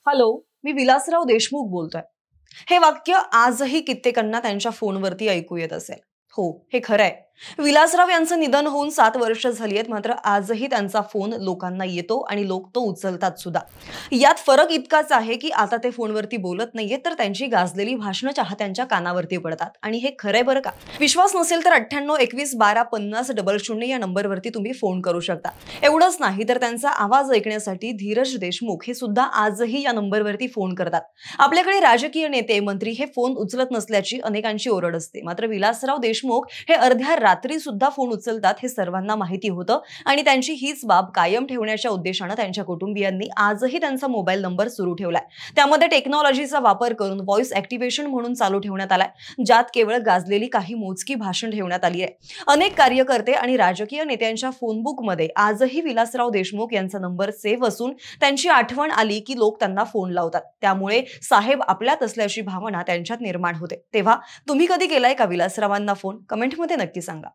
Hello, मी विलासराव देशमुख बोलतोय. हे वाक्य आजही कित्येकांना त्यांच्या फोनवरती ऐकू येत असेल. हो, हे खरंय. विलासराव यांचं निधन होऊन 7 वर्ष झाली आहेत, मात्र आजही त्यांचा फोन लोकांना येतो आणि लोक तो उचलतात सुद्धा. यात फरक इतकाच आहे, की आता ते फोनवरती बोलत नाहीयेत, तर त्यांची गाजलेली भाषणं चाहत्यांच्या कानावरती पडतात. आणि हे खरंय बरं का. विश्वास नसेल तर 98 21 12 50 00 या नंबरवरती तुम्ही फोन करू शकता. एवढंच नाही तर त्यांचा आवाज ऐकण्यासाठी धीरज देशमुख हे सुद्धा आजही या नंबरवरती फोन करतात. आपल्याकडे राजकीय नेते, मंत्री हे फोन उचलत नसल्याची अनेकांची ओरड असते. मात्र विलासराव देशमुख हे अर्ध्या रात्री सुद्धा फोन उचलतात हे सर्वांना माहिती होतं आणि त्यांची हीच बाब कायम ठेवण्याच्या उद्देशाने त्यांच्या कुटुंबियांनी आजही त्यांचा मोबाईल नंबर सुरू ठेवलाय. त्यामध्ये टेक्नॉलॉजीचा वापर करून व्हॉइस ऍक्टिव्हेशन म्हणून चालू ठेवण्यात आलाय, ज्यात केवळ गाजलेली काही मोजकी भाषण ठेवण्यात आली आहे. अनेक कार्यकर्ते आणि राजकीय नेत्यांच्या फोनबुकमध्ये आजही विलासराव देशमुख यांचा नंबर सेव्ह असून त्यांची आठवण आली की लोक त्यांना फोन लावतात. त्यामुळे साहेब आपल्यात असल्याची भावना त्यांच्यात निर्माण होते. तेव्हा तुम्ही कधी केलाय का विलासरावांना फोन? कमेंटमध्ये नक्की सांगा.